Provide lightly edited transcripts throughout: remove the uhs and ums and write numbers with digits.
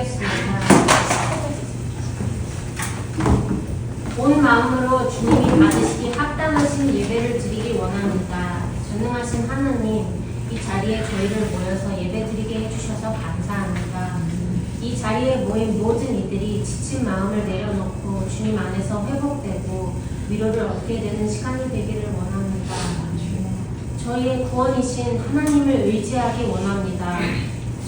기도하겠습니다. 온 마음으로 주님이 받으시기 합당하신 예배를 드리기 원합니다. 전능하신 하나님, 이 자리에 저희를 모여서 예배드리게 해주셔서 감사합니다. 이 자리에 모인 모든 이들이 지친 마음을 내려놓고 주님 안에서 회복되고 위로를 얻게 되는 시간이 되기를 원합니다. 저희의 구원이신 하나님을 의지하기 원합니다.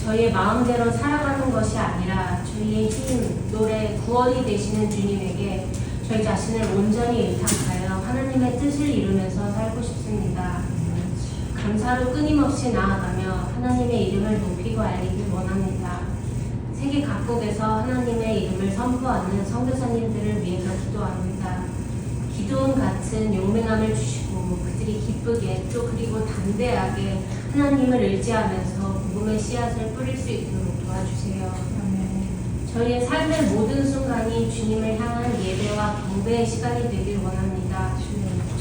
저희의 마음대로 살아가는 것이 아니라 저희의 힘, 노래, 구원이 되시는 주님에게 저희 자신을 온전히 의탁하여 하나님의 뜻을 이루면서 살고 싶습니다. 감사로 끊임없이 나아가며 하나님의 이름을 높이고 알리길 원합니다. 세계 각국에서 하나님의 이름을 선포하는 선교사님들을 위해서 기도합니다. 기도원 같은 용맹함을 주시고 그들이 기쁘게 또 그리고 담대하게 하나님을 의지하면서 복음의 씨앗을 뿌릴 수 있도록 도와주세요. 저희의 삶의 모든 순간이 주님을 향한 예배와 경배의 시간이 되길 원합니다.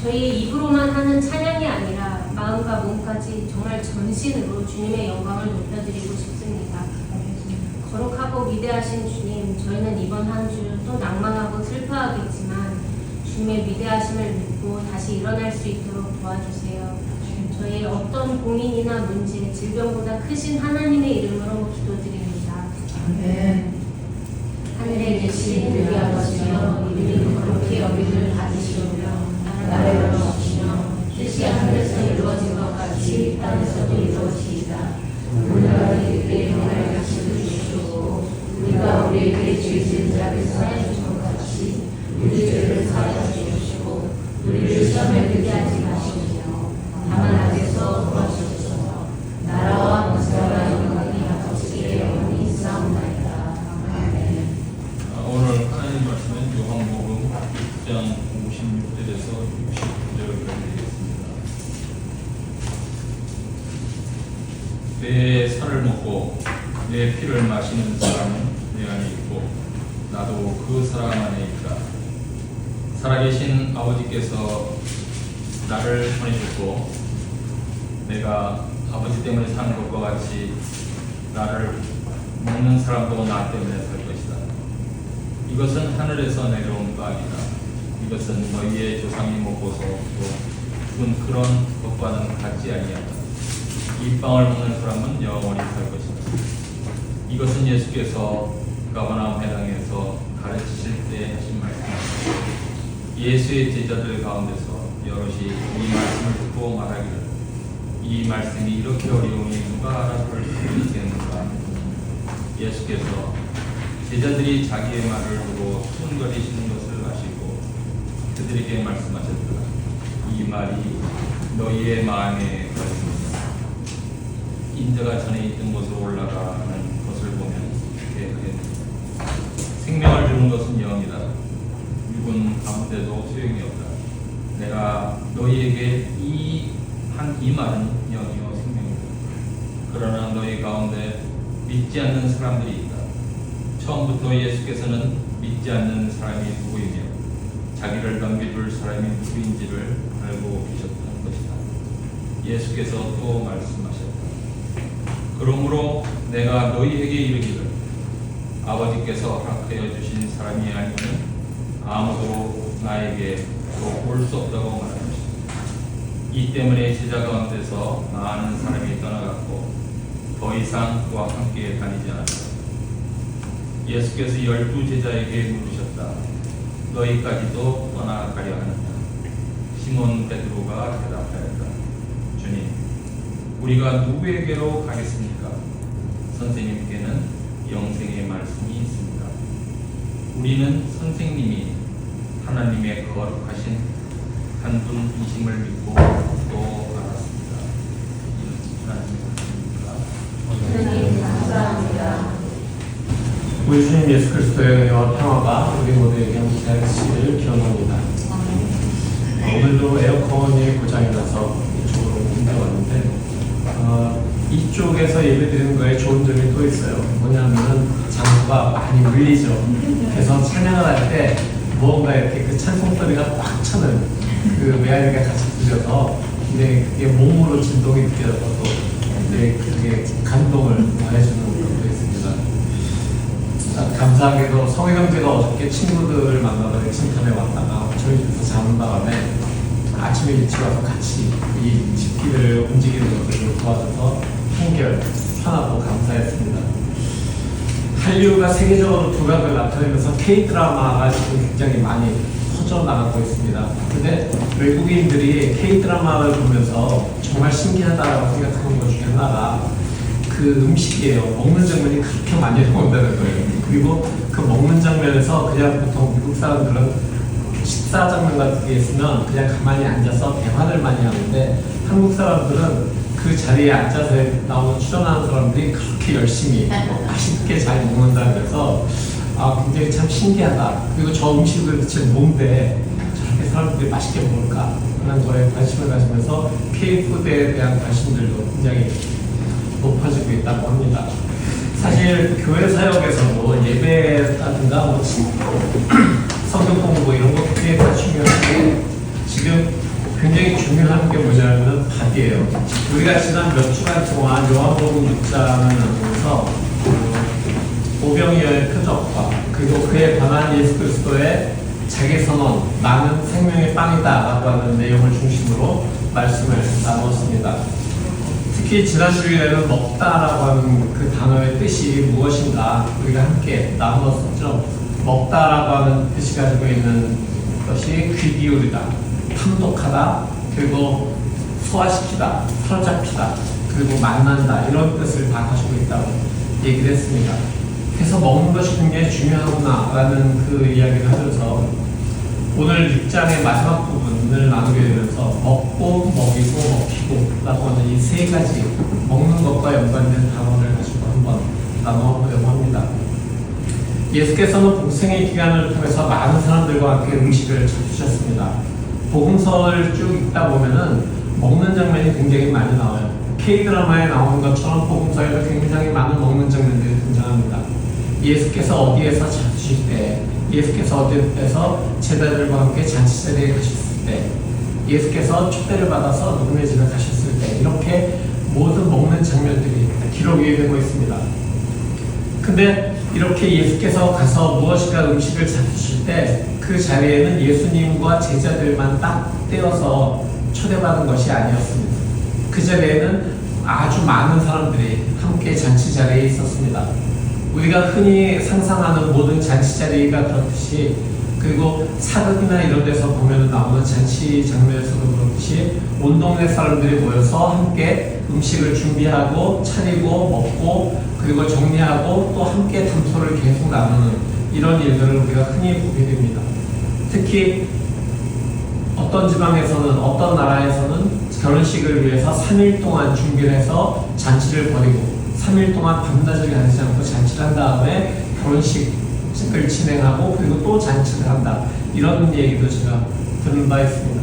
저희의 입으로만 하는 찬양이 아니라 마음과 몸까지 정말 전신으로 주님의 영광을 높여드리고 싶습니다. 거룩하고 위대하신 주님, 저희는 이번 한 주 또 낭만하고 슬퍼하겠지만 주님의 위대하심을 믿고 다시 일어날 수 있도록 도와주세요. 저희의 어떤 고민이나 문제, 질병보다 크신 하나님의 이름으로 기도드립니다. 아멘. 하늘에 계신 우리 아버지여, 이름이 거룩히 여김을 받으시오며 나라의 영광이시며 뜻이 하늘에서 이루어진 것 같이 땅에서도 이루어지이다. 오늘날 우리에게 영광을 같이 주시고 우리가 우리에게 죄 지은 자를 사하여 준 것 같이 우리 죄를 사하여 주시고 우리를 시험에 들게 하지 마시며 다만 악에서 구하시옵소서. 나라와 권세와 영광이 아버지께 영원히 있사옵나이다. 아멘. 오늘 하나님 말씀은 요한복음 6장 56절에서 69절을 드리겠습니다. 내 살을 먹고 내 피를 마시는 사람은 내 안에 있고 나도 그 사람 안에 있다. 살아계신 아버지께서 나를 보내셨고 내가 아버지 때문에 사는 것과 같이 나를 먹는 사람도 나 때문에 살 것이다. 이것은 하늘에서 내려온 빵이다. 이것은 너희의 조상이 먹고서 또 죽은 그런 것과는 같지 아니하다. 이 빵을 먹는 사람은 영원히 살 것이다. 이것은 예수께서 가버나움 회당에서 가르치실 때 하신 말씀입니다. 예수의 제자들 가운데서 여럿이 이 말씀을 듣고 말하기를 이 말씀이 이렇게 어려우니 누가 알아들을 수 있겠는가. 예수께서 제자들이 자기의 말을 두고 수군거리시는 것을 아시고 그들에게 말씀하셨다. 이 말이 너희의 마음에 들었습니다. 인자가 전에 있던 곳으로 올라가는 것을 보면 이렇게 하겠습니다. 생명을 주는 것은 영이다. 육은 아무데도 소용이 없다. 내가 너희에게 이 말은 영이요 생명이다. 그러나 너희 가운데 믿지 않는 사람들이 있다. 처음부터 예수께서는 믿지 않는 사람이 누구이며 자기를 넘겨줄 사람이 누구인지를 알고 계셨던 것이다. 예수께서 또 말씀하셨다. 그러므로 내가 너희에게 이르기를 아버지께서 허락하여 주신 사람이 아니면 아무도 나에게 올 수 없다고 말한 것이다. 이 때문에 제자 가운데서 많은 사람이 떠나갔고 더 이상 그와 함께 다니지 않았다. 예수께서 12제자에게 물으셨다. 너희까지도 떠나가려 하느냐? 시몬 베드로가 대답하였다. 주님, 우리가 누구에게로 가겠습니까? 선생님께는 영생의 말씀이 있습니다. 우리는 선생님이 하나님의 거룩하신 한 분이심을 믿고 또 알았습니다. 하나님 감사합니다. 우리 주님 예수 그리스도의 은혜와 평화가 우리 모두에게 함께하시기를 기원합니다. 오늘도 에어컨이 고장이 나서 이쪽으로 옮겨왔는데 이쪽에서 예배드리는 거에 좋은 점이 또 있어요. 뭐냐면은 장구가 많이 울리죠. 그래서 찬양을 할 때 무언가 이렇게 그 찬송 소리가 꽉 차는 그 메아리가 같이 들려서 근데 그게 몸으로 진동이 느껴져서 또 그게 감동을 더해주는 것도 있습니다. 감사하게도 성희 형제가 어저께 친구들을 만나러 엑슨턴에 왔다가 저희 집에서 자는 바람에 아침에 일찍 와서 같이 이 집기를 움직이는 것들을 도와줘서 한결 편하고 감사했습니다. 한류가 세계적으로 두각을 나타내면서 K-드라마가 지금 굉장히 많이 퍼져나가고 있습니다. 근데 외국인들이 K-드라마를 보면서 정말 신기하다고 생각하는 것 중에 하나가 그 음식이에요. 먹는 장면이 그렇게 많이 나온다는 거예요. 그리고 그 먹는 장면에서 그냥 보통 미국 사람들은 식사 장면 같은 게 있으면 그냥 가만히 앉아서 대화를 많이 하는데 한국 사람들은 그 자리에 앉아서 나오는 출연하는 사람들이 그렇게 열심히 맛있게 잘 먹는다 그래서 굉장히 참 신기하다. 그리고 저 음식을 도대체 뭔데 저렇게 사람들이 맛있게 먹을까 하는 거에 관심을 가지면서 K-푸드에 대한 관심들도 굉장히 높아지고 있다고 합니다. 사실 교회 사역에서도 예배라든가 뭐 성경 공부 이런 거 굉장히 다 중요한데 지금 굉장히 중요한 게 뭐냐면 밥이에요. 우리가 지난 몇 주간 동안 요한복음 6장을 나누면서 오병이어의 표적과 그리고 그에 관한 예수 그리스도의 자기 선언, 나는 생명의 빵이다 라고 하는 내용을 중심으로 말씀을 나누었습니다. 특히 지난주에는 먹다라고 하는 그 단어의 뜻이 무엇인가 우리가 함께 나누었었죠. 먹다라고 하는 뜻이 가지고 있는 것이 귀 기울이다, 탐독하다, 그리고 소화시키다, 사로잡히다, 그리고 만난다 이런 뜻을 다 가지고 있다고 얘기를 했습니다. 그래서 먹는 것이 굉장히 중요하구나라는 그 이야기를 하면서 오늘 6장의 마지막 부분을 나누게 되면서 먹고 먹이고 먹히고 라고 하는 이 세 가지 먹는 것과 연관된 단어를 가지고 한번 나눠보려고 합니다. 예수께서는 복생의 기간을 통해서 많은 사람들과 함께 음식을 찾으셨습니다. 복음서를 쭉 읽다 보면은 먹는 장면이 굉장히 많이 나와요. K-드라마에 나오는 것처럼 복음서에도 굉장히 많은 먹는 장면들이 등장합니다. 예수께서 어디에서 찾으실 때, 예수께서 어디에서 제자들과 함께 잔치자리에 가셨을 때, 예수께서 초대를 받아서 누구네 집에 가셨을 때 이렇게 모든 먹는 장면들이 기록이 되고 있습니다. 근데 이렇게 예수께서 가서 무엇인가 음식을 찾으실 때 그 자리에는 예수님과 제자들만 딱 떼어서 초대받은 것이 아니었습니다. 그 자리에는 아주 많은 사람들이 함께 잔치 자리에 있었습니다. 우리가 흔히 상상하는 모든 잔치 자리가 그렇듯이 그리고 사극이나 이런 데서 보면 나오는 잔치 장면에서도 그렇듯이 온 동네 사람들이 모여서 함께 음식을 준비하고 차리고 먹고 그리고 정리하고 또 함께 담소를 계속 나누는 이런 일들을 우리가 흔히 보게 됩니다. 특히 어떤 지방에서는 어떤 나라에서는 결혼식을 위해서 3일 동안 준비를 해서 잔치를 벌이고 3일 동안 밤낮을 가리지 않고 잔치를 한 다음에 결혼식을 진행하고 그리고 또 잔치를 한다. 이런 얘기도 제가 들은 바 있습니다.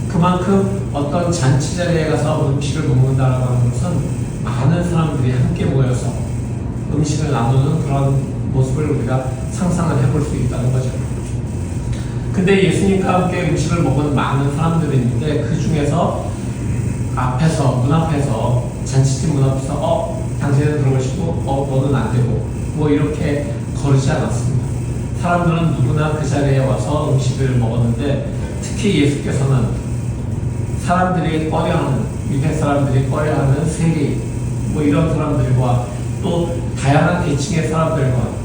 그만큼 어떤 잔치 자리에 가서 음식을 먹는다라고 하는 것은 많은 사람들이 함께 모여서 음식을 나누는 그런 모습을 우리가 상상을 해볼 수 있다는 거죠. 근데 예수님과 함께 음식을 먹은 많은 사람들이 있는데 그 중에서 앞에서 문 앞에서 잔치집 문 앞에서 당신은 그런 것이고 너는 안 되고 뭐 이렇게 거르지 않았습니다. 사람들은 누구나 그 자리에 와서 음식을 먹었는데 특히 예수께서는 사람들이 꺼려하는 유대 사람들이 꺼려하는 세리 뭐 이런 사람들과 또 다양한 계층의 사람들과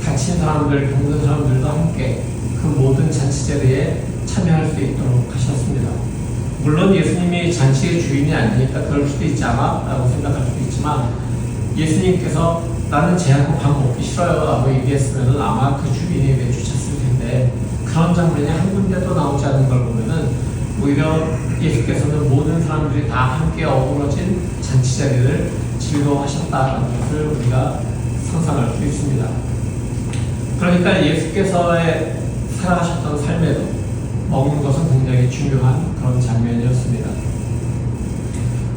다친 사람들, 병든 사람들도 함께 그 모든 잔치 자리에 참여할 수 있도록 하셨습니다. 물론 예수님이 잔치의 주인이 아니니까 그럴 수도 있지 않아? 라고 생각할 수도 있지만 예수님께서 나는 쟤하고 밥 먹기 싫어요 라고 얘기했으면 아마 그 주인이 내주셨을 텐데 그런 장면이 한 군데도 나오지 않는 걸 보면은 오히려 예수께서는 모든 사람들이 다 함께 어우러진 잔치 자리를 즐거워하셨다는 것을 우리가 상상할 수 있습니다. 그러니까 예수께서의 살아가셨던 삶에도 먹는 것은 굉장히 중요한 그런 장면이었습니다.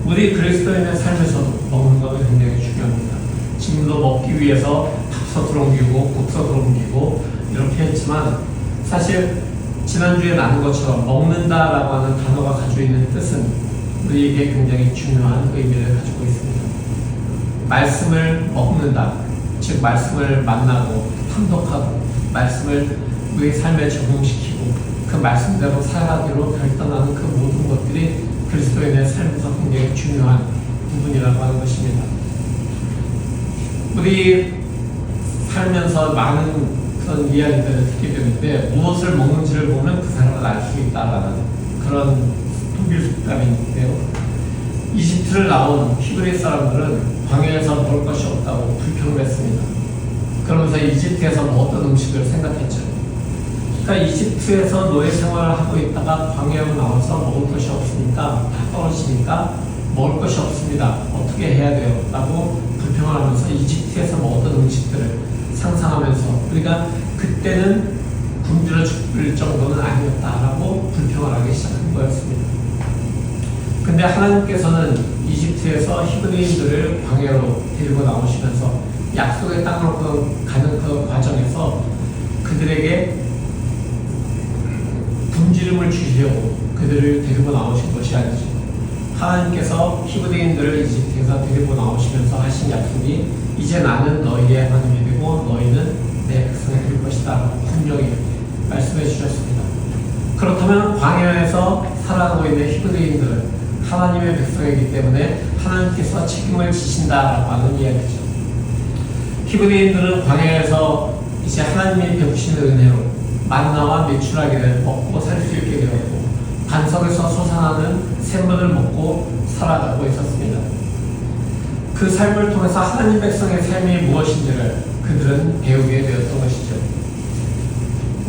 우리 그리스도인의 삶에서도 먹는 것은 굉장히 중요합니다. 지금도 먹기 위해서 밥솥을 옮기고 국솥을 옮기고 이렇게 했지만 사실 지난주에 나눈 것처럼 먹는다라고 하는 단어가 가지고 있는 뜻은 우리에게 굉장히 중요한 의미를 가지고 있습니다. 말씀을 먹는다, 즉 말씀을 만나고 탐독하고 말씀을 우리 삶에 적용시키고 그 말씀대로 살아가기로 결단하는 그 모든 것들이 그리스도인의 삶에서 굉장히 중요한 부분이라고 하는 것입니다. 우리 살면서 많은 그런 이야기들을 듣게 되는데 무엇을 먹는지를 보면 그 사람을 알 수 있다라는 그런 독일 속담이 있는데요. 이집트를 나온 히브리 사람들은 광야에서 먹을 것이 없다고 불평을 했습니다. 그러면서 이집트에서 먹었던 음식을 생각했죠. 그러니까 이집트에서 노예 생활을 하고 있다가 광야로 나와서 먹을 것이 없으니까 다 떨어지니까 먹을 것이 없습니다. 어떻게 해야 돼요? 라고 불평을 하면서 이집트에서 먹었던 음식들을 상상하면서 우리가 그때는 굶주려 죽을 정도는 아니었다라고 불평을 하기 시작한 거였습니다. 근데 하나님께서는 이집트에서 히브리인들을 광야로 데리고 나오시면서 약속의 땅으로 가는 그 과정에서 그들에게 굶주림을 주시려고 그들을 데리고 나오신 것이 아니죠. 하나님께서 히브리인들을 이집트에서 데리고 나오시면서 하신 약속이 이제 나는 너희의 하나님이 되고 너희는 내 백성이 될 것이다 분명히 말씀해 주셨습니다. 그렇다면 광야에서 살아가고 있는 히브리인들은 하나님의 백성이기 때문에 하나님께서 책임을 지신다라고 하는 이야기죠. 히브리인들은 광야에서 이제 하나님이 베푸신 은혜로 만나와 메추라기를 먹고 살 수 있게 되었고 반석에서 솟아나는 샘물을 먹고 살아가고 있었습니다. 그 삶을 통해서 하나님 백성의 삶이 무엇인지를 그들은 배우게 되었던 것이죠.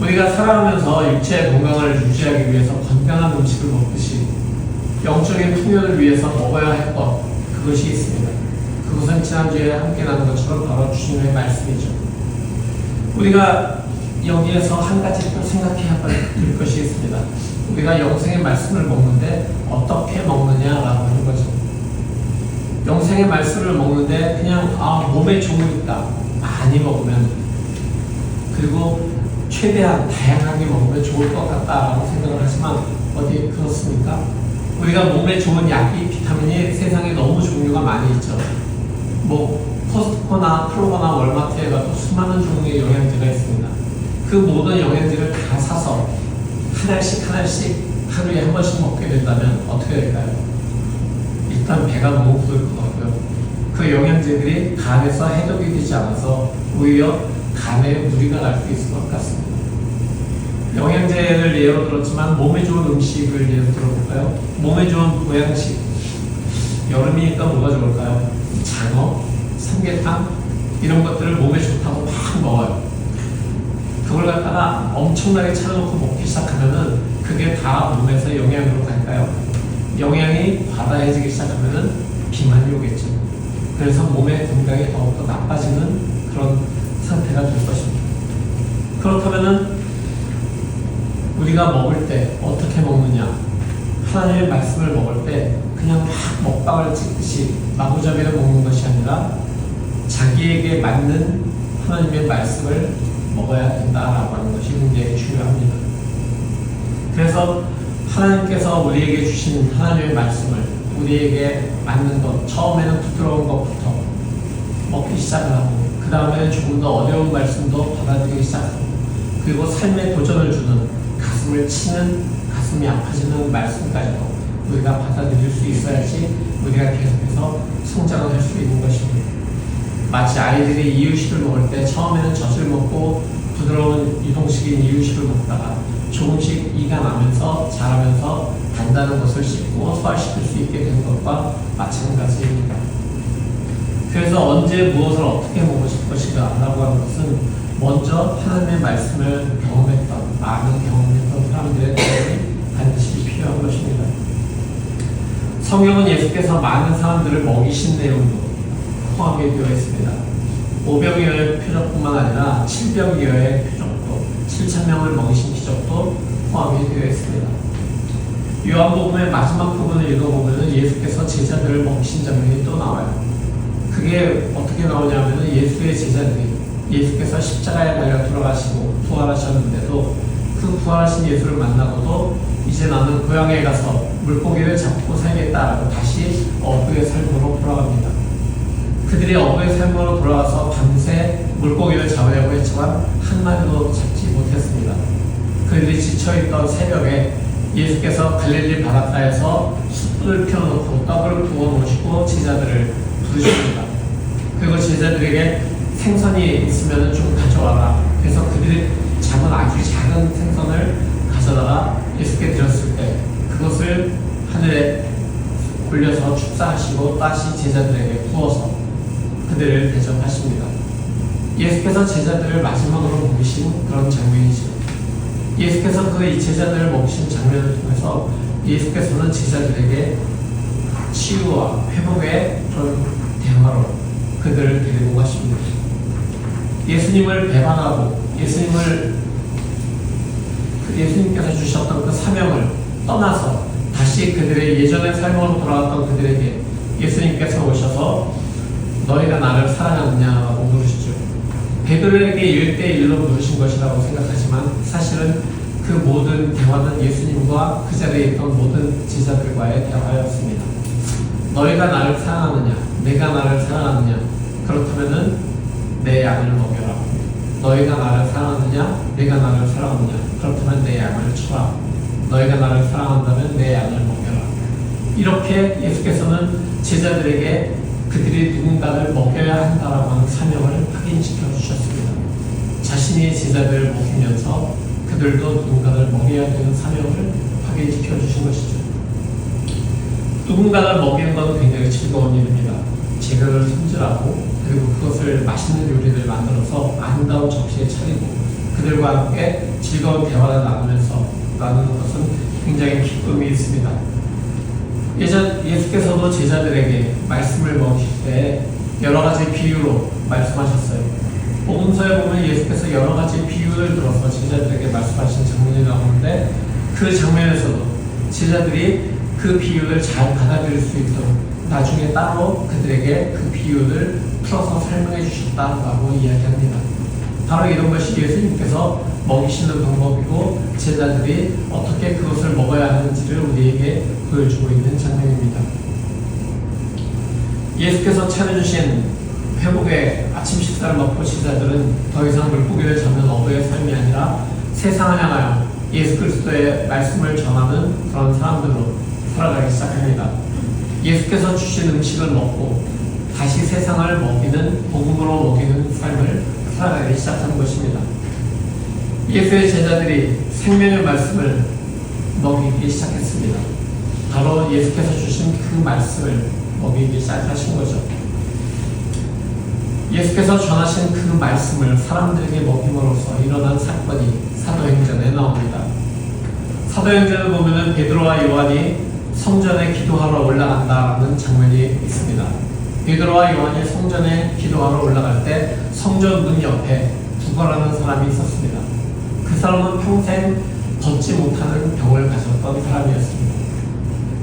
우리가 살아가면서 육체의 건강을 유지하기 위해서 건강한 음식을 먹듯이 영적인 풍요를 위해서 먹어야 할 것, 그것이 있습니다. 그것은 지난주에 함께 나눈 것처럼 바로 주님의 말씀이죠. 우리가 여기에서 한 가지 또 생각해야 할 것이 있습니다. 우리가 영생의 말씀을 먹는데 어떻게 먹느냐라고 하는 거죠. 영생의 말씀을 먹는데 그냥 몸에 좋으니까 많이 먹으면 그리고 최대한 다양하게 먹으면 좋을 것 같다라고 생각을 하지만 어디 그렇습니까? 우리가 몸에 좋은 약이 비타민이 세상에 너무 종류가 많이 있죠. 뭐 코스트코나 클로버나 월마트에 가도 수많은 종류의 영양제가 있습니다. 그 모든 영양제를 다 사서 하나씩 하루에 한 번씩 먹게 된다면 어떻게 될까요? 일단 배가 너무 부을 것 같고요. 그 영양제들이 간에서 해독이 되지 않아서 오히려 간에 무리가 날 수 있을 것 같습니다. 영양제를 예로 들었지만 몸에 좋은 음식을 예로 들어볼까요? 몸에 좋은 보양식. 여름이니까 뭐가 좋을까요? 장어, 삼계탕 이런 것들을 몸에 좋다고 막 먹어요. 그걸 갖다가 엄청나게 차려놓고 먹기 시작하면은 그게 다 몸에서 영양으로 갈까요? 영양이 과다해지기 시작하면은 비만이 오겠죠. 그래서 몸의 건강이 더욱더 나빠지는 그런 상태가 될 것입니다. 그렇다면은 우리가 먹을 때 어떻게 먹느냐? 하나님의 말씀을 먹을 때 그냥 막 먹방을 찍듯이 마구잡이로 먹는 것이 아니라 자기에게 맞는 하나님의 말씀을 먹어야 된다라고 하는 것이 굉장히 중요합니다. 그래서 하나님께서 우리에게 주신 하나님의 말씀을 우리에게 맞는 것, 처음에는 부드러운 것부터 먹기 시작을 하고 그 다음에는 조금 더 어려운 말씀도 받아들이기 시작하고 그리고 삶에 도전을 주는 가슴을 치는 가슴이 아파지는 말씀까지도 우리가 받아들일 수 있어야지 우리가 계속해서 성장을 할 수 있는 것입니다. 마치 아이들이 이유식을 먹을 때 처음에는 젖을 먹고 부드러운 유동식인 이유식을 먹다가 조금씩 이가 나면서 자라면서 단단한 것을 씹고 소화시킬 수 있게 되는 것과 마찬가지입니다. 그래서 언제 무엇을 어떻게 먹을 것인가 라고 하는 것은 먼저 하나님의 말씀을 경험했던 많은 경험했던 사람들의 도움이 반드시 필요한 것입니다. 성경은 예수께서 많은 사람들을 먹이신 내용도 포함이 되어 있습니다. 500여의 표적뿐만 아니라 700여의 표적도 7,000명을 먹이신 기적도 포함이 되어 있습니다. 요한복음의 마지막 부분을 읽어보면 예수께서 제자들을 먹이신 장면이 또 나와요. 그게 어떻게 나오냐면 예수의 제자들이 예수께서 십자가에 달려 돌아가시고 부활하셨는데도 그 부활하신 예수를 만나고도 이제 나는 고향에 가서 물고기를 잡고 살겠다라고 다시 어부의 삶으로 돌아갑니다. 그들이 어부의 삶으로 돌아가서 밤새 물고기를 잡으려고 했지만 한 마리도 잡지 못했습니다. 그들이 지쳐있던 새벽에 예수께서 갈릴리 바닷가에서 숯불을 펴놓고 떡을 구워 놓으시고 제자들을 부르십니다. 그리고 제자들에게 생선이 있으면 좀 가져와라. 그래서 그들이 잡은 아주 작은 생선을 가져다가 예수께 드렸을 때 그것을 하늘에 올려서 축사하시고 다시 제자들에게 부어서 그들을 대접하십니다. 예수께서 제자들을 마지막으로 먹이신 그런 장면이죠. 예수께서 그 이 제자들을 먹이신 장면을 통해서 예수께서는 제자들에게 치유와 회복의 그런 대화로 그들을 데리고 가십니다. 예수님을 배반하고 예수님께서 주셨던 그 사명을 떠나서 다시 그들의 예전의 삶으로 돌아왔던 그들에게 예수님께서 오셔서 너희가 나를 사랑하느냐고 물으시죠. 베드로에게 1대1로 물으신 것이라고 생각하지만 사실은 그 모든 대화는 예수님과 그 자리에 있던 모든 제자들과의 대화였습니다. 너희가 나를 사랑하느냐? 내가 나를 사랑하느냐? 그렇다면은 내 양을 먹여라. 너희가 나를 사랑하느냐? 내가 나를 사랑하느냐? 그렇다면 내 양을 쳐라. 너희가 나를 사랑한다면 내 양을 먹여라. 이렇게 예수께서는 제자들에게 그들이 누군가를 먹여야 한다라고 하는 사명을 확인시켜 주셨습니다. 자신이 제자들을 먹이면서 그들도 누군가를 먹여야 되는 사명을 확인시켜 주신 것이죠. 누군가를 먹이는 건 굉장히 즐거운 일입니다. 재료를 손질하고 그리고 그것을 맛있는 요리를 만들어서 아름다운 접시에 차리고 그들과 함께 즐거운 대화를 나누면서 나누는 것은 굉장히 기쁨이 있습니다. 예수께서도 제자들에게 말씀을 먹이실 때 여러 가지 비유로 말씀하셨어요. 복음서에 보면 예수께서 여러 가지 비유를 들어서 제자들에게 말씀하신 장면이 나오는데 그 장면에서도 제자들이 그 비유를 잘 받아들일 수 있도록 나중에 따로 그들에게 그 비유를 풀어서 설명해 주셨다라고 이야기합니다. 바로 이런 것이 예수님께서 먹이시는 방법이고 제자들이 어떻게 그것을 먹어야 하는지를 우리에게 보여주고 있는 장면입니다. 예수께서 차려주신 회복의 아침 식사를 먹고 제자들은 더 이상 물고기를 잡는 어부의 삶이 아니라 세상을 향하여 예수 그리스도의 말씀을 전하는 그런 사람들로 살아가기 시작합니다. 예수께서 주신 음식을 먹고 다시 세상을 먹이는 복음으로 먹이는 삶을 살아가기 시작하는 것입니다. 예수의 제자들이 생명의 말씀을 먹이기 시작했습니다. 바로 예수께서 주신 그 말씀을 먹이기 시작하신 거죠. 예수께서 전하신 그 말씀을 사람들에게 먹임으로써 일어난 사건이 사도행전에 나옵니다. 사도행전을 보면 베드로와 요한이 성전에 기도하러 올라간다는 장면이 있습니다. 베드로와 요한이 성전에 기도하러 올라갈 때 성전 문 옆에 두거라는 사람이 있었습니다. 그 사람은 평생 걷지 못하는 병을 가졌던 사람이었습니다.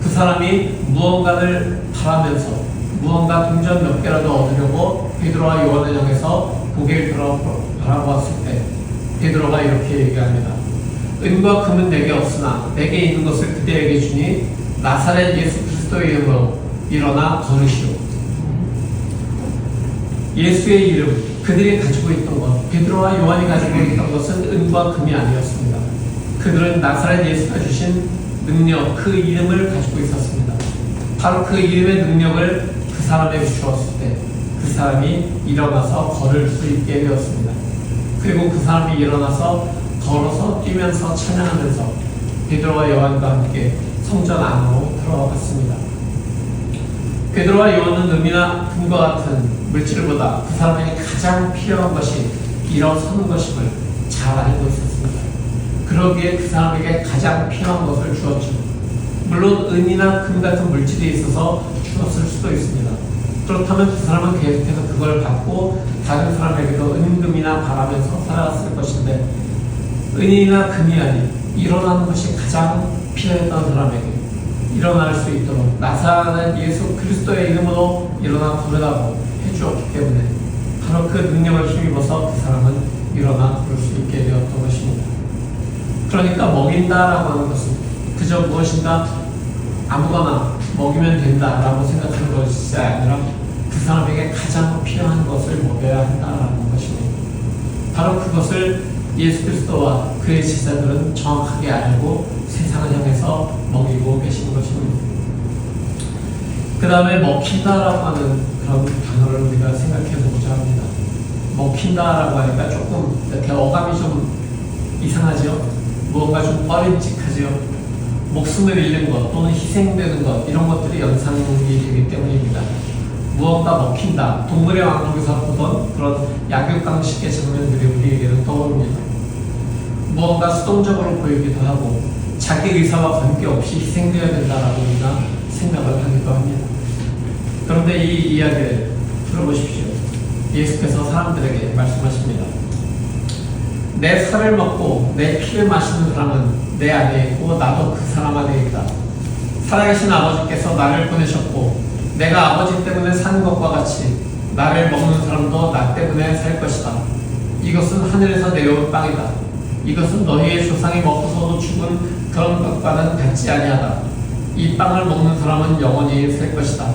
그 사람이 무언가를 바라면서 무언가 동전 몇 개라도 얻으려고 베드로와 요한을 향해서 고개를 바라보았을 때 베드로가 이렇게 얘기합니다. 은과 금은 내게 없으나 내게 있는 것을 그대에게 주니 나사렛 예수 그리스도의 이름으로 일어나 걸으시오. 예수의 이름, 그들이 가지고 있던 것, 베드로와 요한이 가지고 있던 것은 은과 금이 아니었습니다. 그들은 나사렛 예수가 주신 능력, 그 이름을 가지고 있었습니다. 바로 그 이름의 능력을 그 사람에게 주었을 때 그 사람이 일어나서 걸을 수 있게 되었습니다. 그리고 그 사람이 일어나서 걸어서 뛰면서 찬양하면서 베드로와 요한과 함께 성전 안으로 들어갔습니다. 베드로와 요한은 금이나 금과 같은 물질보다 그 사람에게 가장 필요한 것이 일어서는 것임을 잘 알고 있었습니다. 그러기에 그 사람에게 가장 필요한 것을 주었죠. 물론 은이나 금 같은 물질이 있어서 주었을 수도 있습니다. 그렇다면 그 사람은 계속해서 그걸 받고 다른 사람에게도 은금이나 바라면서 살아갔을 것인데 은이나 금이 아닌 일어나는 것이 가장 필요했던 사람에게 일어날 수 있도록 나사렛 예수 그리스도의 이름으로 일어나 걸으라고 해주었기 때문에 바로 그 능력을 힘입어서 그 사람은 일어나 걸을 수 있게 되었던 것입니다. 그러니까 먹인다라고 하는 것은 그저 무엇인가 아무거나 먹이면 된다라고 생각하는 것이 아니라 그 사람에게 가장 필요한 것을 먹여야 한다는 것입니다. 바로 그것을 예수 그리스도와 그의 제자들은 정확하게 알고 세상을 향해서 먹이고 계시는 것입니다. 그 다음에 먹힌다라고 하는 그런 단어를 우리가 생각해 보고자 합니다. 먹힌다라고 하니까 조금 이렇게 어감이 좀 이상하죠? 무언가 좀 꺼림칙하죠? 목숨을 잃는 것 또는 희생되는 것 이런 것들이 연상이 되기 때문입니다. 무언가 먹힌다. 동물의 왕국에서 보던 그런 약육강식의 장면들이 우리에게는 떠오릅니다. 무언가 수동적으로 보이기도 하고 자기 의사와 관계없이 희생되어야 된다라고 우리가 생각을 하기도 합니다. 그런데 이 이야기를 들어보십시오. 예수께서 사람들에게 말씀하십니다. 내 살을 먹고 내 피를 마시는 사람은 내 안에 있고 나도 그 사람 안에 있다. 살아계신 아버지께서 나를 보내셨고 내가 아버지 때문에 사는 것과 같이 나를 먹는 사람도 나 때문에 살 것이다. 이것은 하늘에서 내려온 빵이다. 이것은 너희의 조상이 먹고서도 죽은 그런 것과는 같지 아니하다. 이 빵을 먹는 사람은 영원히 살 것이다.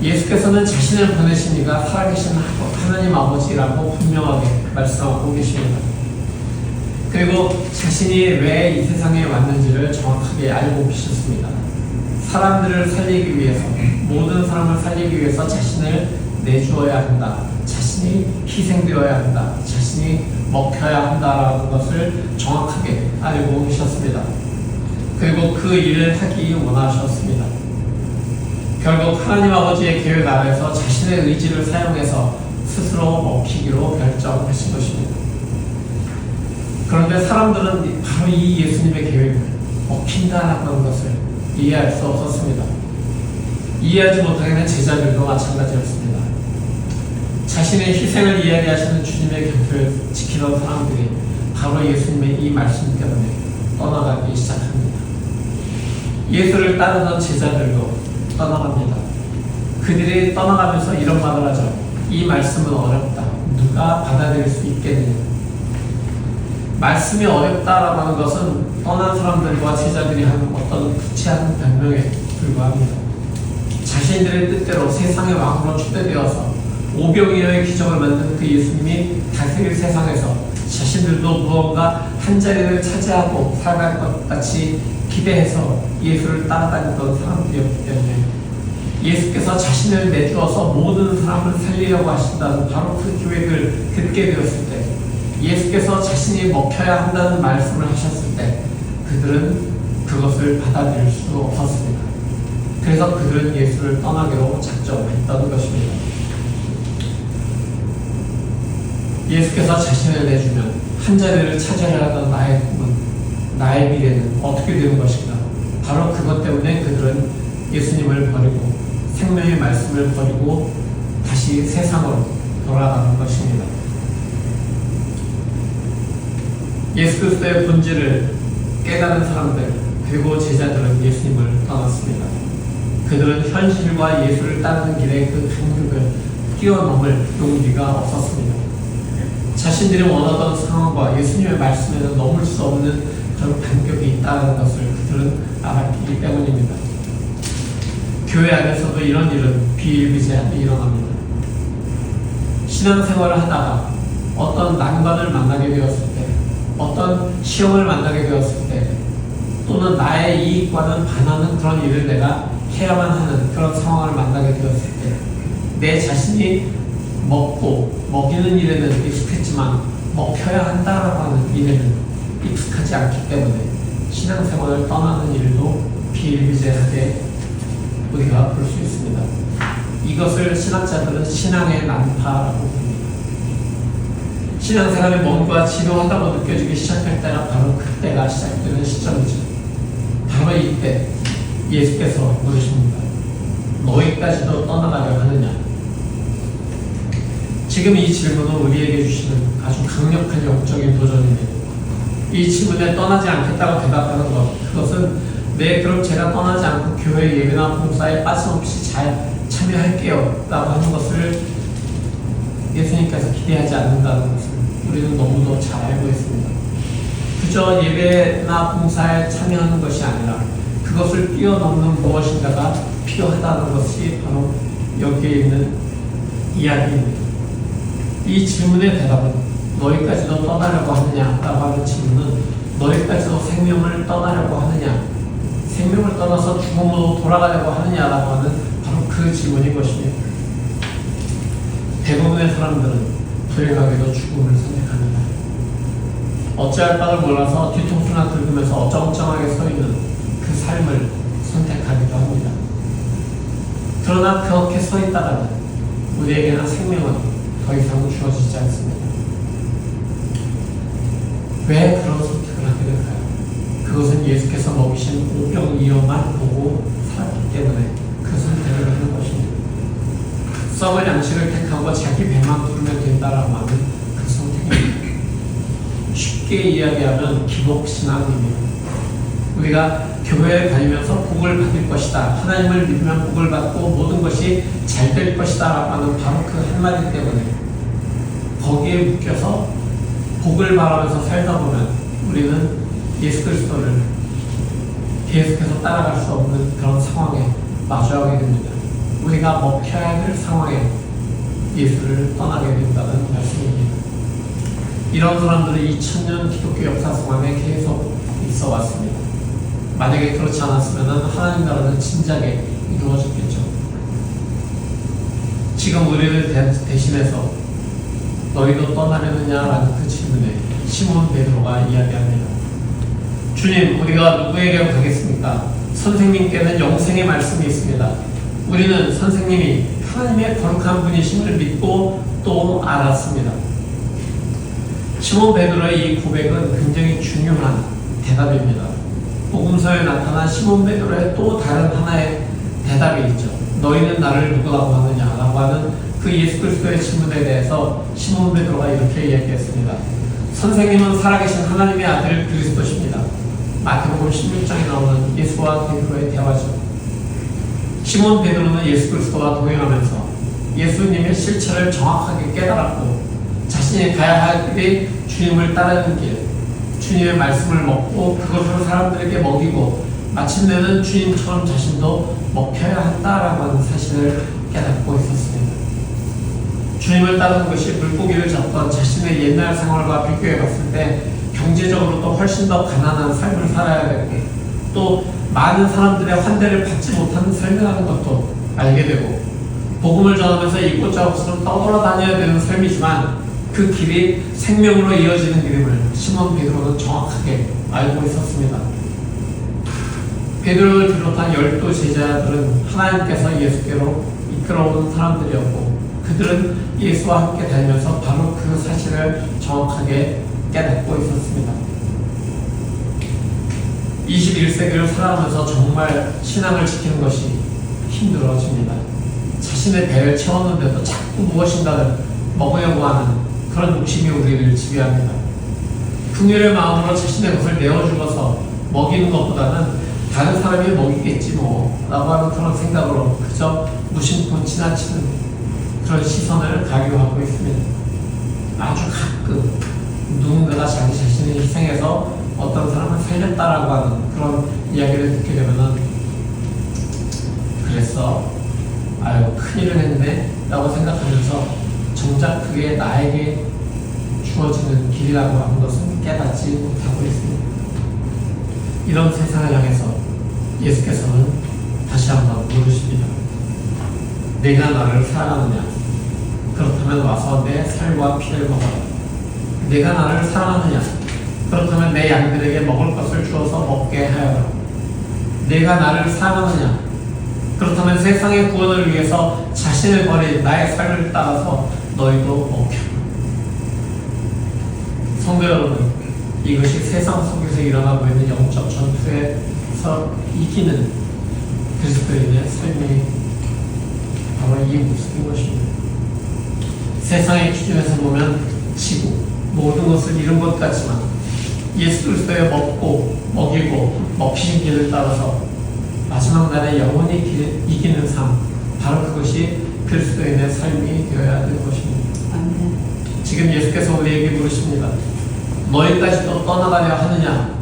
예수께서는 자신을 보내신 이가 살아계신 하나님 아버지라고 분명하게 말씀하고 계십니다. 그리고 자신이 왜 이 세상에 왔는지를 정확하게 알고 계셨습니다. 사람들을 살리기 위해서, 모든 사람을 살리기 위해서 자신을 내주어야 한다. 자신이 희생되어야 한다. 자신이 먹혀야 한다라는 것을 정확하게 알고 계셨습니다. 그리고 그 일을 하기 원하셨습니다. 결국 하나님 아버지의 계획 아래에서 자신의 의지를 사용해서 스스로 먹히기로 결정하신 것입니다. 그런데 사람들은 바로 이 예수님의 계획을 먹힌다라고 하는 것을 이해할 수 없었습니다. 이해하지 못하는 제자들도 마찬가지였습니다. 자신의 희생을 이야기하시는 주님의 곁을 지키던 사람들이 바로 예수님의 이 말씀 때문에 떠나가기 시작합니다. 예수를 따르던 제자들도 떠나갑니다. 그들이 떠나가면서 이런 말을 하죠. 이 말씀은 어렵다. 누가 받아들일 수 있겠느냐. 말씀이 어렵다라고 하는 것은 떠난 사람들과 제자들이 하는 어떤 구체한 변명에 불과합니다. 자신들의 뜻대로 세상의 왕으로 초대되어서 오병이어의 기적을 만든 그 예수님이 다스릴 세상에서 자신들도 무언가 한 자리를 차지하고 살아갈 것 같이 기대해서 예수를 따라다니던 사람들이었기 때문에 예수께서 자신을 내주어서 모든 사람을 살리려고 하신다는 바로 그 계획을 듣게 되었을 때, 예수께서 자신이 먹혀야 한다는 말씀을 하셨을 때 그들은 그것을 받아들일 수 없었습니다. 그래서 그들은 예수를 떠나기로 작정했던 것입니다. 예수께서 자신을 내주면 한 자리를 차지하려 하던 나의 꿈은, 나의 미래는 어떻게 되는 것인가. 바로 그것 때문에 그들은 예수님을 버리고 생명의 말씀을 버리고 다시 세상으로 돌아가는 것입니다. 예수 그리스도의 본질을 깨달은 사람들 그리고 제자들은 예수님을 떠났습니다. 그들은 현실과 예수를 따르는 길에 그 간격을 뛰어넘을 용기가 없었습니다. 자신들이 원하던 상황과 예수님의 말씀에는 넘을 수 없는 그런 간격이 있다는 것을 그들은 알았기 때문입니다. 교회 안에서도 이런 일은 비일비재하게 일어납니다. 신앙생활을 하다가 어떤 난관을 만나게 되었을 때, 어떤 시험을 만나게 되었을 때, 또는 나의 이익과는 반하는 그런 일을 내가 해야만 하는 그런 상황을 만나게 되었을 때, 내 자신이 먹이는 일에는 익숙했지만 먹혀야 한다라고 하는 일에는 익숙하지 않기 때문에 신앙생활을 떠나는 일도 비일비재하게 우리가 볼 수 있습니다. 이것을 신학자들은 신앙의 난파라고 부릅니다. 신앙생활이 뭔가 지루하다고 느껴지기 시작할 때가 바로 그때가 시작되는 시점이죠. 바로 이때 예수께서 물으십니다. 너희까지도 떠나가려 하느냐? 지금 이 질문은 우리에게 주시는 아주 강력한 영적인 도전입니다. 이 질문에 떠나지 않겠다고 대답하는 것, 그것은 네, 그럼 제가 떠나지 않고 교회 예배나 봉사에 빠짐없이 잘 참여할게요 라고 하는 것을 예수님께서 기대하지 않는다는 것을 우리는 너무도 잘 알고 있습니다. 그저 예배나 봉사에 참여하는 것이 아니라 그것을 뛰어넘는 무엇인가가 필요하다는 것이 바로 여기에 있는 이야기입니다. 이 질문의 대답은 너희까지도 떠나려고 하느냐라고 하는 질문은 너희까지도 생명을 떠나려고 하느냐, 생명을 떠나서 죽음으로 돌아가려고 하느냐라고 하는 바로 그 질문인 것입니다. 대부분의 사람들은 불행하게도 죽음을 선택합니다. 어찌할 바를 몰라서 뒤통수나 긁으면서 어정쩡하게 서 있는 그 삶을 선택하기도 합니다. 그러나 그렇게 서 있다가는 우리에게는 생명은 더 이상 주어지지 않습니다. 왜 그런 선택을 하게 될까요? 그것은 예수께서 먹이신 오병이어만 보고 살았기 때문에 그 선택을 하는 것입니다. 썩을 양식을 택하고 자기 배만 부르면 된다라고 하는 그 선택입니다. 쉽게 이야기하면 기복신앙입니다. 우리가 교회에 다니면서 복을 받을 것이다, 하나님을 믿으면 복을 받고 모든 것이 잘 될 것이다 라고 하는 바로 그 한마디 때문에 거기에 묶여서 복을 바라면서 살다 보면 우리는 예수 그리스도를 계속해서 따라갈 수 없는 그런 상황에 마주하게 됩니다. 우리가 먹혀야 할 상황에 예수를 떠나게 된다는 말씀입니다. 이런 사람들은 2000년 기독교 역사 동안에 계속 있어 왔습니다. 만약에 그렇지 않았으면 하나님 나라는 진작에 이루어졌겠죠. 지금 우리를 대신해서 너희도 떠나려느냐라는 그 질문에 시몬 베드로가 이야기합니다. 주님, 우리가 누구에게 가겠습니까? 선생님께는 영생의 말씀이 있습니다. 우리는 선생님이 하나님의 거룩한 분이심을 믿고 또 알았습니다. 시몬 베드로의 이 고백은 굉장히 중요한 대답입니다. 복음서에 나타난 시몬 베드로의 또 다른 하나의 대답이 있죠. 너희는 나를 누구라고 하느냐라고 하는 그 예수 그리스도의 질문에 대해서 시몬 베드로가 이렇게 이야기했습니다. 선생님은 살아계신 하나님의 아들 그리스도십니다. 마태복음 16장에 나오는 예수와 베드로의 대화죠. 시몬 베드로는 예수 그리스도와 동행하면서 예수님의 실체를 정확하게 깨달았고 자신이 가야 할 길이 주님을 따르는 길, 주님의 말씀을 먹고 그것으로 사람들에게 먹이고 마침내는 주님처럼 자신도 먹혀야 한다라고 하는 사실을 깨닫고 있었습니다. 주님을 따르는 것이 물고기를 잡던 자신의 옛날 생활과 비교해 봤을 때 경제적으로도 훨씬 더 가난한 삶을 살아야 되고 또 많은 사람들의 환대를 받지 못하는 삶을 하는 것도 알게 되고 복음을 전하면서 이곳저곳으로 떠돌아다녀야 되는 삶이지만 그 길이 생명으로 이어지는 길임을 시몬 베드로는 정확하게 알고 있었습니다. 베드로를 비롯한 12 제자들은 하나님께서 예수께로 이끌어오는 사람들이었고 그들은 예수와 함께 다니면서 바로 그 사실을 정확하게 깨닫고 있었습니다. 21세기를 살아가면서 정말 신앙을 지키는 것이 힘들어집니다. 자신의 배를 채웠는데도 자꾸 무엇인가를 먹으려고 하는 그런 욕심이 우리를 지배합니다. 긍휼의 마음으로 자신의 것을 내어주어서 먹이는 것보다는 다른 사람이 먹이겠지 뭐 라고 하는 그런 생각으로 그저 무심코 지나치는 그런 시선을 강요하고 있습니다. 아주 가끔 누군가가 자기 자신을 희생해서 어떤 사람을 살렸다라고 하는 그런 이야기를 듣게 되면은 그랬어, 아유 큰일을 했네 라고 생각하면서 정작 그게 나에게 주어지는 길이라고 하는 것은 깨닫지 못하고 있습니다. 이런 세상을 향해서 예수께서는 다시 한번 물으십니다. 내가 나를 사랑하느냐? 그렇다면 와서 내 살과 피를 먹어라. 내가 나를 사랑하느냐? 그렇다면 내 양들에게 먹을 것을 주어서 먹게 하여라. 내가 나를 사랑하느냐? 그렇다면 세상의 구원을 위해서 자신을 버린 나의 삶을 따라서 너희도 먹혀. 성도 여러분, 이것이 세상 속에서 일어나고 있는 영적 전투에서 이기는 그리스도인의 삶이 바로 이 모습인 것입니다. 세상의 기준에서 보면 지고 모든 것을 잃은 것 같지만 예수 그리스도의 먹고 먹이고 먹히신 길을 따라서 마지막 날에 영원히 이기는 삶, 바로 그것이 그리스도인의 삶이 되어야 하는 것입니다. 지금 예수께서 우리에게 물으십니다. 너희까지도 떠나가려 하느냐?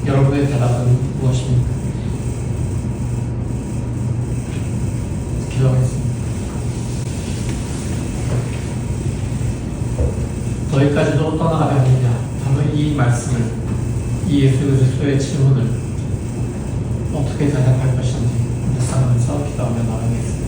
여러분의 대답은 무엇입니까? 기도하겠습니다. 너희까지도 떠나가려느냐? 바로 이 말씀을, 이 예수 그리스도의 질문을 어떻게 대답할 것인지 묵상하면서 기도하며 나가겠습니다.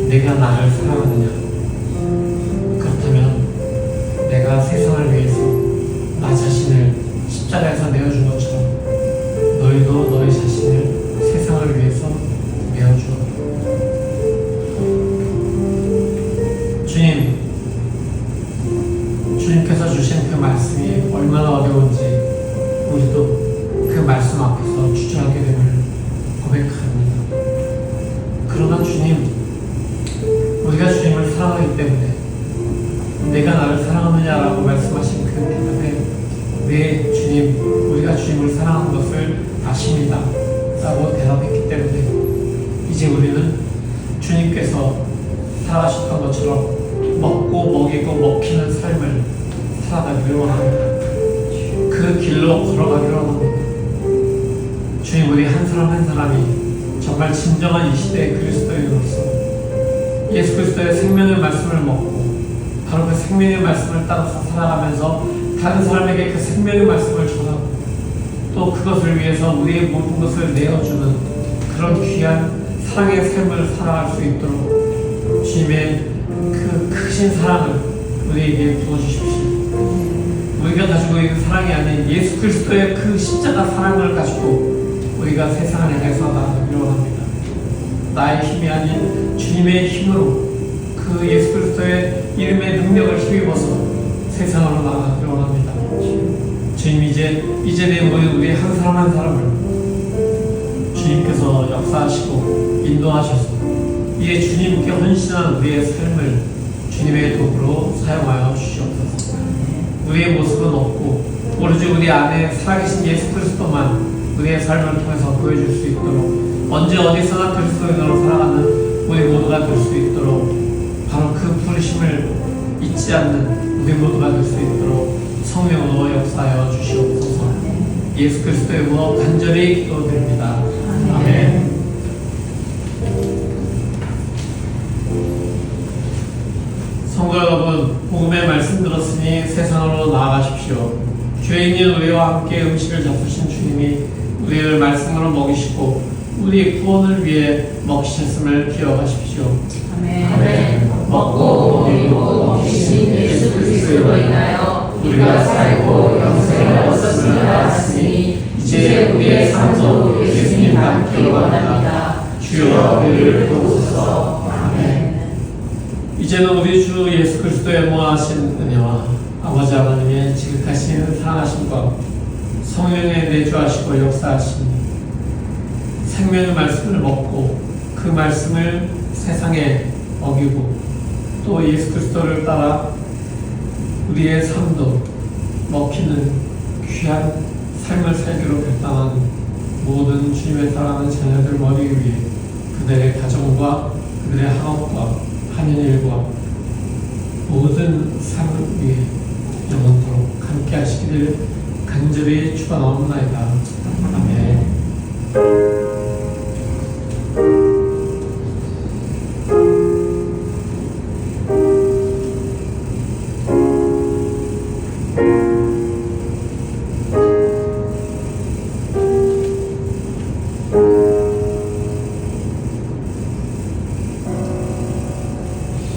내가 나를 사랑하느냐? 그렇다면 내가 세상을 위해서 나 자신을 십자가에서 내어준 것처럼 너희도 너희 자신을 세상을 위해서 내어주어. 주님께서 주신 그 말씀이 얼마나 어려운지 우리도 그 말씀 앞에서 주저하게 됨을 고백합니다. 그러나 주님, 우리가 주님을 사랑하기 때문에 내가 나를 사랑하느냐라고 말씀하신 그 대답에 네 주님, 우리가 주님을 사랑하는 것을 아십니다 라고 대답했기 때문에 이제 우리는 주님께서 살아가셨던 것처럼 먹고 먹이고 먹히는 삶을 살아가기를 원합니다. 그 길로 걸어가기를 원합니다. 주님, 우리 한 사람 한 사람이 정말 진정한 이 시대의 그리스도인으로서 예수 그리스도의 생명의 말씀을 먹고 바로 그 생명의 말씀을 따라서 살아가면서 다른 사람에게 그 생명의 말씀을 전하고 또 그것을 위해서 우리의 모든 것을 내어주는 그런 귀한 사랑의 삶을 살아갈 수 있도록 주님의 그 크신 사랑을 우리에게 부어주십시오. 우리가 가지고 있는 사랑이 아닌 예수 그리스도의 그 십자가 사랑을 가지고 우리가 세상을 향해서 나아가기를 원합니다. 나의 힘이 아닌 주님의 힘으로 그 예수 그리스도의 이름의 능력을 힘입어서 세상으로 나아가기를 원합니다. 주님, 이제 내 모든 우리 한 사람 한 사람을 주님께서 역사하시고 인도하셔서 이에 주님께 헌신한 우리의 삶을 주님의 도구로 사용하여 주시옵소서. 우리의 모습은 없고 오로지 우리 안에 살아계신 예수 그리스도만 우리의 삶을 통해서 보여줄 수 있도록 언제 어디서나 그리스도인으로 살아가는 우리 모두가 될 수 있도록 바로 그 부르심을 잊지 않는 우리 모두가 될 수 있도록 성령으로 역사하여 주시옵소서. 예수 그리스도의 이름으로 간절히 기도드립니다. 아멘. 성도 여러분, 복음의 말씀 들었으니 세상으로 나아가십시오. 죄인인 우리와 함께 음식을 잡수신 주님이 우리를 말씀으로 먹이시고 우리 구원을 위해 먹이셨음을 기억하십시오. 아멘. 먹고 먹이고 먹이신 예수 그리스도로 인하여 우리가 살고 영생을 얻었으니 이제 우리의 삶도 예수님 닮기를 원합니다. 주여 우리를 도우소서. 아멘. 이제는 우리 주 예수 그리스도의 무하신 은혜와 아버지 하나님의 지극하신 사랑하심과 성령의 내주하시고 역사하심이 생명의 말씀을 먹고 그 말씀을 세상에 먹이고 또 예수 그리스도를 따라 우리의 삶도 먹히는 귀한 삶을 살기로 결단한 모든 주님의 사랑하는 자녀들 머리 위에 그들의 가정과 그들의 학업과 하는 일과 모든 삶을 위해 영원토록 함께 하시기를 간절히 축원하옵나이다. 아멘.